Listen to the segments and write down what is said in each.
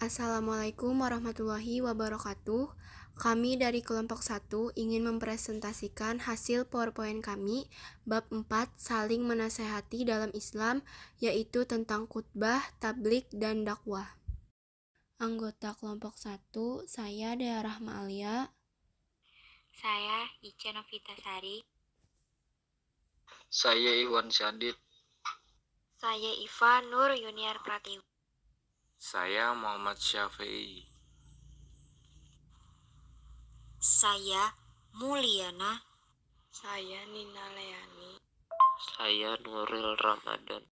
Assalamualaikum warahmatullahi wabarakatuh. Kami dari kelompok 1 ingin mempresentasikan hasil PowerPoint kami bab 4 saling menasehati dalam Islam, yaitu tentang khutbah, tablik, dan dakwah. Anggota kelompok 1, saya Dea Rahma Alia. Saya Ica Novitasari. Saya Iwan Syadid. Saya Iva Nur Yuniar Pratiwi. Saya Muhammad Syafi'i. Saya Mulyana. Saya Nina Leani. Saya Nuril Ramadan.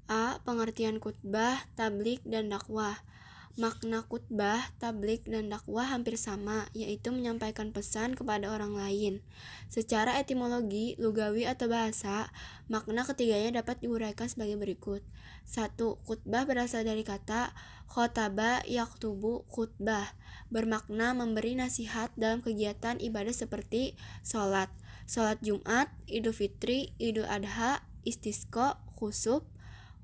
A. Pengertian khutbah, tablik, dan dakwah. Makna khutbah, tablik, dan dakwah hampir sama, yaitu menyampaikan pesan kepada orang lain. Secara etimologi, lugawi atau bahasa, makna ketiganya dapat diuraikan sebagai berikut. 1. Khutbah berasal dari kata khotaba yaktubu khutbah, bermakna memberi nasihat dalam kegiatan ibadah seperti sholat Jumat, Idul Fitri, Idul Adha, istisqa, khusuf,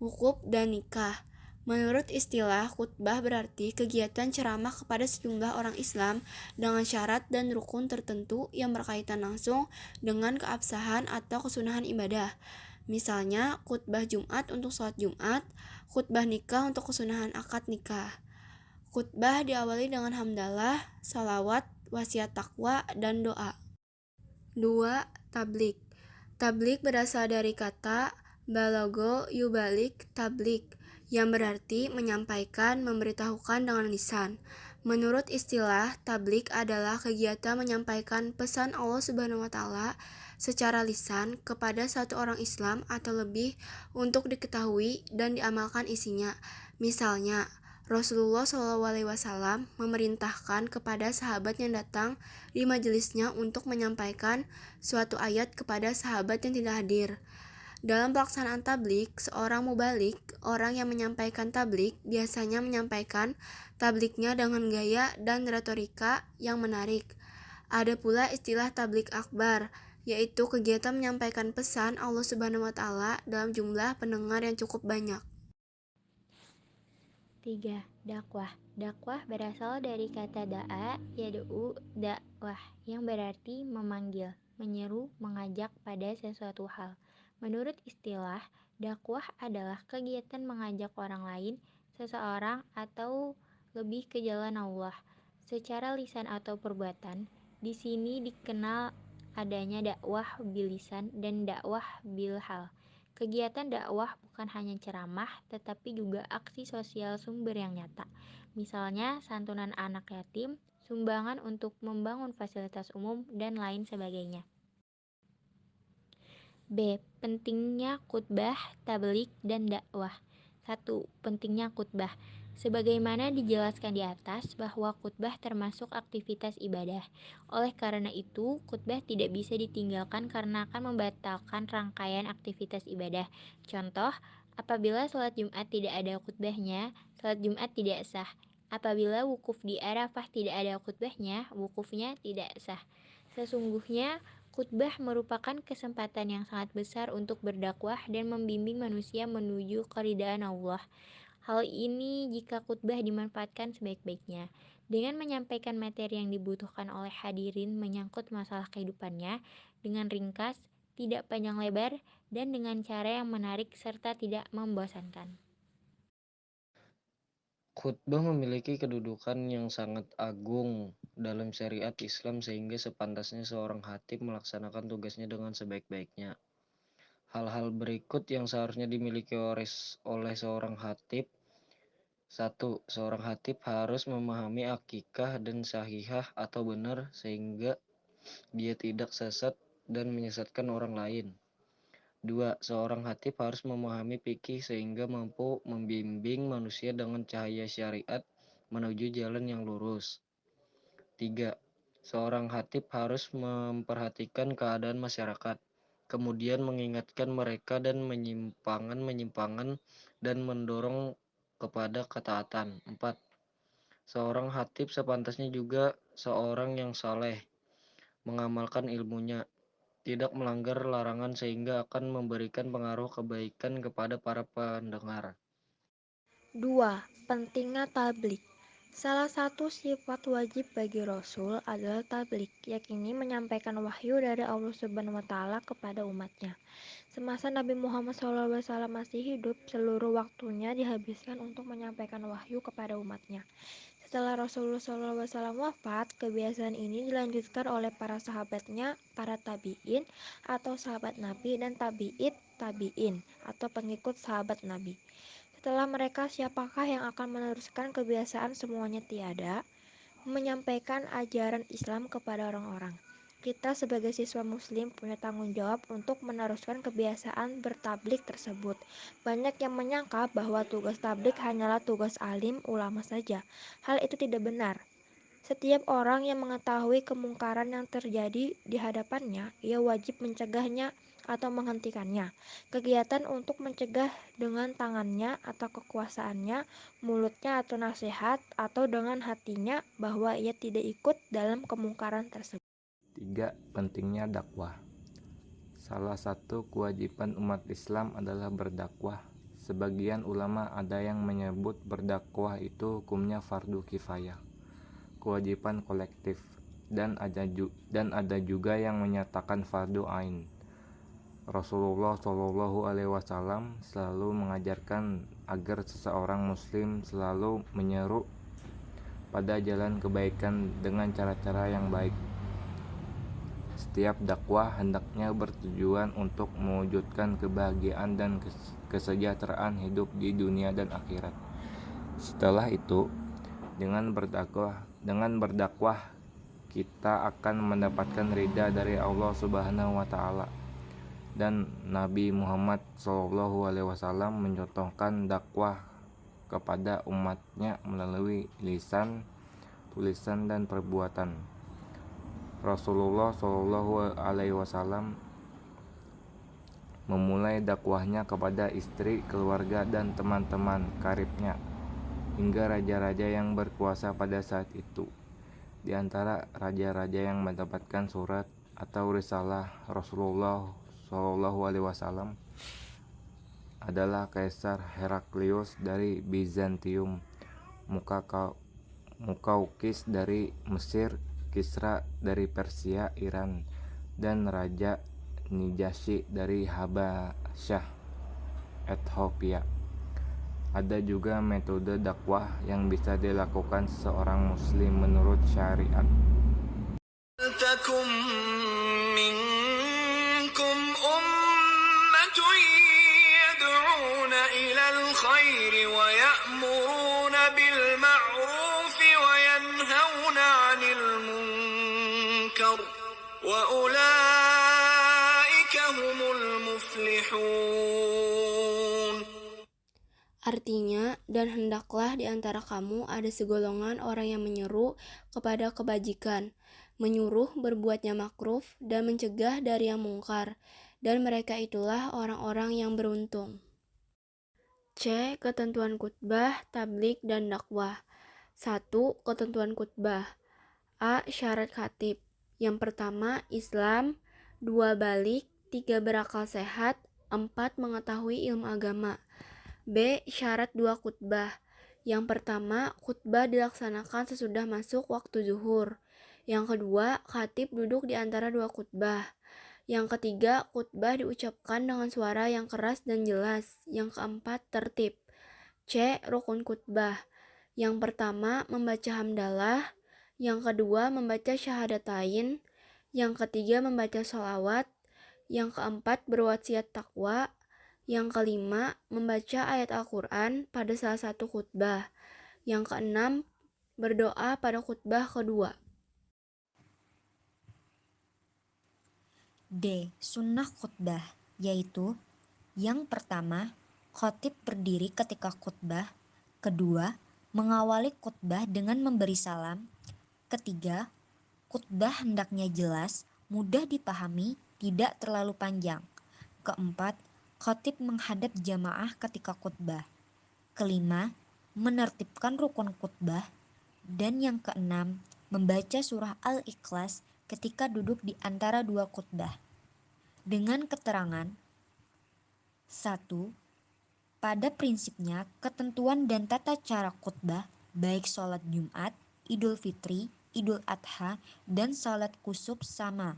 wukuf, dan nikah. Menurut istilah, khutbah berarti kegiatan ceramah kepada sejumlah orang Islam dengan syarat dan rukun tertentu yang berkaitan langsung dengan keabsahan atau kesunahan ibadah. Misalnya, khutbah Jumat untuk sholat Jumat, khutbah nikah untuk kesunahan akad nikah. Khutbah diawali dengan hamdalah, salawat, wasiat takwa, dan doa. 2. Tablik. Tablik berasal dari kata balago yubalik tablik, yang berarti menyampaikan, memberitahukan dengan lisan. Menurut istilah, tablik adalah kegiatan menyampaikan pesan Allah Subhanahu wa Ta'ala secara lisan kepada satu orang Islam atau lebih untuk diketahui dan diamalkan isinya. Misalnya, Rasulullah SAW memerintahkan kepada sahabat yang datang di majelisnya untuk menyampaikan suatu ayat kepada sahabat yang tidak hadir. Dalam pelaksanaan tablik, seorang mubalik, orang yang menyampaikan tablik, biasanya menyampaikan tabliknya dengan gaya dan retorika yang menarik. Ada pula istilah tablik akbar, yaitu kegiatan menyampaikan pesan Allah Subhanahu wa Ta'ala dalam jumlah pendengar yang cukup banyak. 3. Dakwah. Dakwah berasal dari kata da'a, yad'u, dakwah, yang berarti memanggil, menyeru, mengajak pada sesuatu hal. Menurut istilah, dakwah adalah kegiatan mengajak orang lain, seseorang, atau lebih ke jalan Allah, secara lisan atau perbuatan. Di sini dikenal adanya dakwah bilisan dan dakwah bilhal. Kegiatan dakwah bukan hanya ceramah, tetapi juga aksi sosial sumber yang nyata. Misalnya, santunan anak yatim, sumbangan untuk membangun fasilitas umum, dan lain sebagainya. B. Pentingnya khutbah, tablik, dan dakwah. 1. Pentingnya khutbah. Sebagaimana dijelaskan di atas bahwa khutbah termasuk aktivitas ibadah. Oleh karena itu, khutbah tidak bisa ditinggalkan karena akan membatalkan rangkaian aktivitas ibadah. Contoh, apabila sholat Jumat tidak ada khutbahnya, sholat Jumat tidak sah. Apabila wukuf di Arafah tidak ada khutbahnya, wukufnya tidak sah. Sesungguhnya, khutbah merupakan kesempatan yang sangat besar untuk berdakwah dan membimbing manusia menuju keridhaan Allah. Hal ini jika khutbah dimanfaatkan sebaik-baiknya, dengan menyampaikan materi yang dibutuhkan oleh hadirin menyangkut masalah kehidupannya, dengan ringkas, tidak panjang lebar, dan dengan cara yang menarik serta tidak membosankan. Khutbah memiliki kedudukan yang sangat agung dalam syariat Islam sehingga sepantasnya seorang khatib melaksanakan tugasnya dengan sebaik-baiknya. Hal-hal berikut yang seharusnya dimiliki oleh seorang khatib. 1. Seorang khatib harus memahami akikah dan sahihah atau benar sehingga dia tidak sesat dan menyesatkan orang lain. 2. Seorang khatib harus memahami fikih sehingga mampu membimbing manusia dengan cahaya syariat menuju jalan yang lurus. 3. Seorang khatib harus memperhatikan keadaan masyarakat, kemudian mengingatkan mereka dan menyimpangan dan mendorong kepada ketaatan. 4. Seorang khatib sepantasnya juga seorang yang saleh, mengamalkan ilmunya, tidak melanggar larangan sehingga akan memberikan pengaruh kebaikan kepada para pendengar. 2. Pentingnya tablik. Salah satu sifat wajib bagi Rasul adalah tablik, yakni menyampaikan wahyu dari Allah Subhanahu wa Ta'ala kepada umatnya. Semasa Nabi Muhammad SAW masih hidup, seluruh waktunya dihabiskan untuk menyampaikan wahyu kepada umatnya. Setelah Rasulullah SAW wafat, kebiasaan ini dilanjutkan oleh para sahabatnya, para tabi'in atau sahabat Nabi, dan tabi'it tabi'in atau pengikut sahabat Nabi. Setelah mereka, siapakah yang akan meneruskan kebiasaan semuanya tiada, menyampaikan ajaran Islam kepada orang-orang? Kita sebagai siswa muslim punya tanggung jawab untuk meneruskan kebiasaan bertablik tersebut. Banyak yang menyangka bahwa tugas tablik hanyalah tugas alim ulama saja. Hal itu tidak benar. Setiap orang yang mengetahui kemungkaran yang terjadi di hadapannya, ia wajib mencegahnya atau menghentikannya. Kegiatan untuk mencegah dengan tangannya atau kekuasaannya, mulutnya atau nasihat, atau dengan hatinya bahwa ia tidak ikut dalam kemungkaran tersebut. 3. Pentingnya dakwah. Salah satu kewajiban umat Islam adalah berdakwah. Sebagian ulama ada yang menyebut berdakwah itu hukumnya fardu kifayah, kewajiban kolektif, dan ada juga yang menyatakan fardu ain. Rasulullah Shallallahu Alaihi Wasallam selalu mengajarkan agar seseorang muslim selalu menyeru pada jalan kebaikan dengan cara-cara yang baik. Setiap dakwah hendaknya bertujuan untuk mewujudkan kebahagiaan dan kesejahteraan hidup di dunia dan akhirat. Setelah itu, dengan berdakwah kita akan mendapatkan ridha dari Allah Subhanahu wa Ta'ala. Dan Nabi Muhammad SAW mencontohkan dakwah kepada umatnya melalui lisan, tulisan, dan perbuatan. Rasulullah SAW memulai dakwahnya kepada istri, keluarga, dan teman-teman karibnya, hingga raja-raja yang berkuasa pada saat itu. Di antara raja-raja yang mendapatkan surat atau risalah Rasulullah SAW adalah Kaisar Heraklius dari Bizantium, Mukaukis dari Mesir, Kisra dari Persia, Iran, dan Raja Najasyi dari Habasyah, Ethiopia. Ada juga metode dakwah yang bisa dilakukan seorang muslim menurut syariat. Takum minkum ummatun yad'una ilal khairi wa ya'muruna bil ma'rufi wa yanhauna 'anil munkar wa ulaika humul muflihun. Artinya, dan hendaklah di antara kamu ada segolongan orang yang menyeru kepada kebajikan, menyuruh berbuatnya makruf, dan mencegah dari yang mungkar, dan mereka itulah orang-orang yang beruntung. C. Ketentuan khutbah, tablik, dan dakwah. 1. Ketentuan khutbah. A. Syarat khatib. Yang pertama, Islam. 2. Balik. 3. Berakal sehat. 4. Mengetahui ilmu agama. B. Syarat 2 khutbah. Yang pertama, khutbah dilaksanakan sesudah masuk waktu zuhur. Yang kedua, khatib duduk di antara dua khutbah. Yang ketiga, khutbah diucapkan dengan suara yang keras dan jelas. Yang keempat, tertib. C. Rukun khutbah. Yang pertama, membaca hamdalah. Yang kedua, membaca syahadatain. Yang ketiga, membaca sholawat. Yang keempat, berwasiat takwa. Yang kelima, membaca ayat Al-Quran pada salah satu khutbah. Yang keenam, berdoa pada khutbah kedua. D. Sunnah khutbah, yaitu yang pertama, khatib berdiri ketika khutbah. Kedua, mengawali khutbah dengan memberi salam. Ketiga, khutbah hendaknya jelas, mudah dipahami, tidak terlalu panjang. Keempat, khatib menghadap jamaah ketika khutbah. Kelima, menertibkan rukun khutbah. Dan yang keenam, membaca surah Al-Ikhlas ketika duduk di antara dua khutbah. Dengan keterangan 1. Pada prinsipnya, ketentuan dan tata cara khutbah baik sholat Jumat, Idul Fitri, Idul Adha, dan sholat kusuf sama.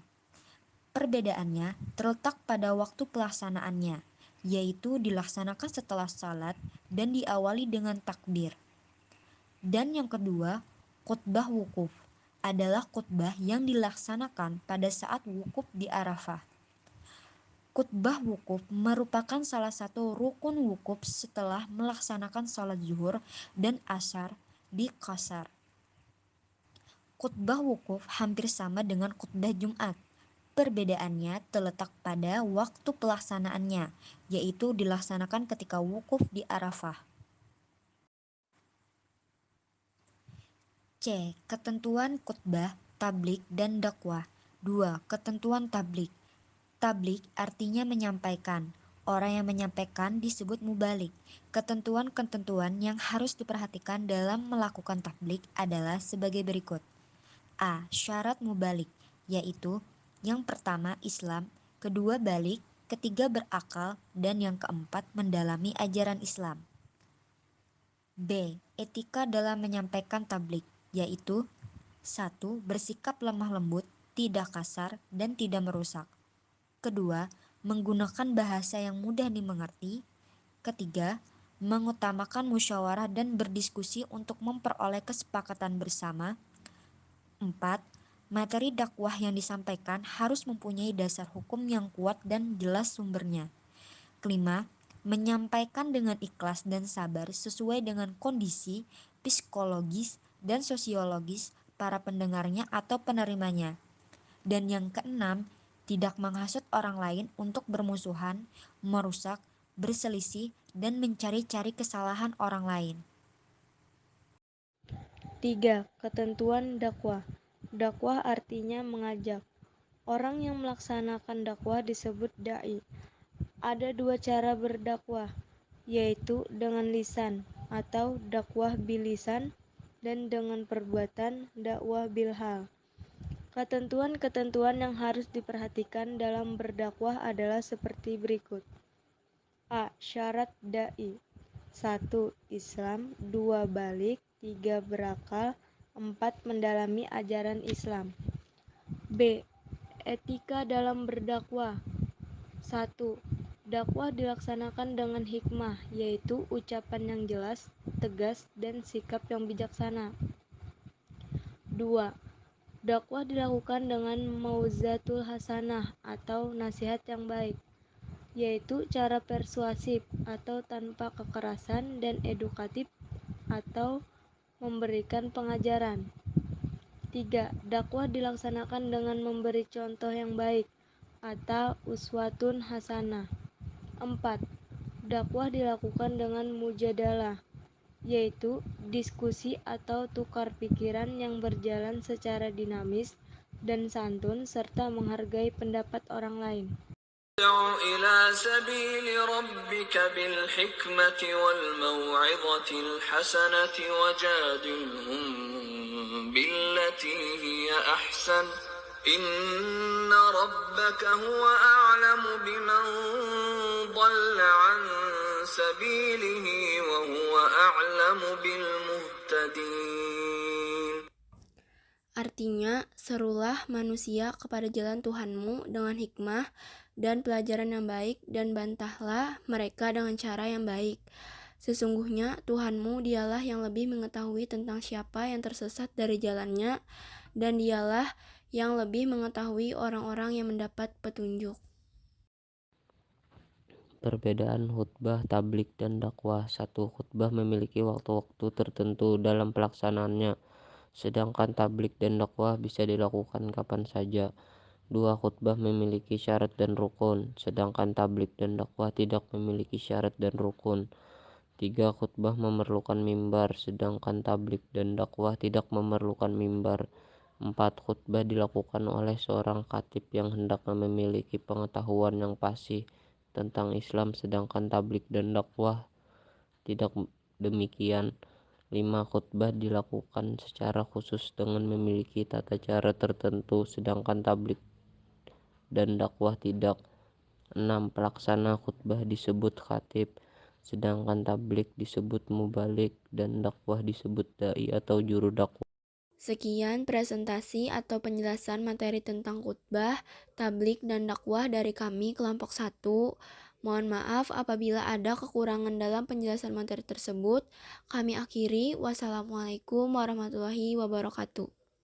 Perbedaannya terletak pada waktu pelaksanaannya, yaitu dilaksanakan setelah salat dan diawali dengan takbir. Dan yang kedua, khutbah wukuf adalah khutbah yang dilaksanakan pada saat wukuf di Arafah. Khutbah wukuf merupakan salah satu rukun wukuf setelah melaksanakan sholat zuhur dan asar di Qasar. Khutbah wukuf hampir sama dengan khutbah Jumat. Perbedaannya terletak pada waktu pelaksanaannya, yaitu dilaksanakan ketika wukuf di Arafah. C. Ketentuan khutbah, tablik, dan dakwah. 2. Ketentuan tablik. Tablik artinya menyampaikan. Orang yang menyampaikan disebut mubalik. Ketentuan-ketentuan yang harus diperhatikan dalam melakukan tablik adalah sebagai berikut. A. Syarat mubalik, yaitu yang pertama Islam, kedua balik, ketiga berakal, dan yang keempat mendalami ajaran Islam. B. Etika dalam menyampaikan tablik, yaitu 1. Bersikap lemah lembut, tidak kasar, dan tidak merusak. Kedua, menggunakan bahasa yang mudah dimengerti. Ketiga, mengutamakan musyawarah dan berdiskusi untuk memperoleh kesepakatan bersama. 4. Materi dakwah yang disampaikan harus mempunyai dasar hukum yang kuat dan jelas sumbernya. Kelima, menyampaikan dengan ikhlas dan sabar sesuai dengan kondisi psikologis dan sosiologis para pendengarnya atau penerimanya. Dan yang keenam, tidak menghasut orang lain untuk bermusuhan, merusak, berselisih, dan mencari-cari kesalahan orang lain. 3. Ketentuan dakwah. Dakwah artinya mengajak. Orang yang melaksanakan dakwah disebut da'i. Ada dua cara berdakwah, yaitu dengan lisan atau dakwah bilisan dan dengan perbuatan dakwah bilhal. Ketentuan-ketentuan yang harus diperhatikan dalam berdakwah adalah seperti berikut. A. Syarat da'i. 1. Islam, 2. Balik, 3. Berakal, 4. Mendalami ajaran Islam. B. Etika dalam berdakwah. 1. Dakwah dilaksanakan dengan hikmah, yaitu ucapan yang jelas, tegas, dan sikap yang bijaksana. 2. Dakwah dilakukan dengan mauzatul hasanah atau nasihat yang baik, yaitu cara persuasif atau tanpa kekerasan dan edukatif atau memberikan pengajaran. 3. Dakwah dilaksanakan dengan memberi contoh yang baik atau uswatun hasanah. 4. Dakwah dilakukan dengan mujadalah, yaitu diskusi atau tukar pikiran yang berjalan secara dinamis dan santun serta menghargai pendapat orang lain. ادع إلى سبيل ربك بالحكمة والموعظة الحسنة وجادلهم بالتي هي أحسن إن ربك هو أعلم بمن ضل عن سبيله وهو أعلم بالمهتدين. Artinya, serulah manusia kepada jalan Tuhanmu dengan hikmah dan pelajaran yang baik, dan bantahlah mereka dengan cara yang baik. Sesungguhnya Tuhanmu dialah yang lebih mengetahui tentang siapa yang tersesat dari jalannya, dan dialah yang lebih mengetahui orang-orang yang mendapat petunjuk. Perbedaan khutbah, tablik, dan dakwah. 1. Khutbah memiliki waktu-waktu tertentu dalam pelaksanaannya, sedangkan tablik dan dakwah bisa dilakukan kapan saja. 2. Khutbah memiliki syarat dan rukun, sedangkan tablik dan dakwah tidak memiliki syarat dan rukun. 3. Khutbah memerlukan mimbar, sedangkan tablik dan dakwah tidak memerlukan mimbar. 4. Khutbah dilakukan oleh seorang khatib yang hendaknya memiliki pengetahuan yang pasti tentang Islam, sedangkan tablik dan dakwah tidak demikian. 5. Khutbah dilakukan secara khusus dengan memiliki tata cara tertentu, sedangkan tablik dan dakwah tidak. 6. Pelaksana khutbah disebut khatib, sedangkan tablik disebut mubalik dan dakwah disebut dai atau juru dakwah. Sekian presentasi atau penjelasan materi tentang khutbah, tablik, dan dakwah dari kami kelompok 1. Mohon maaf apabila ada kekurangan dalam penjelasan materi tersebut. Kami akhiri. Wassalamualaikum warahmatullahi wabarakatuh.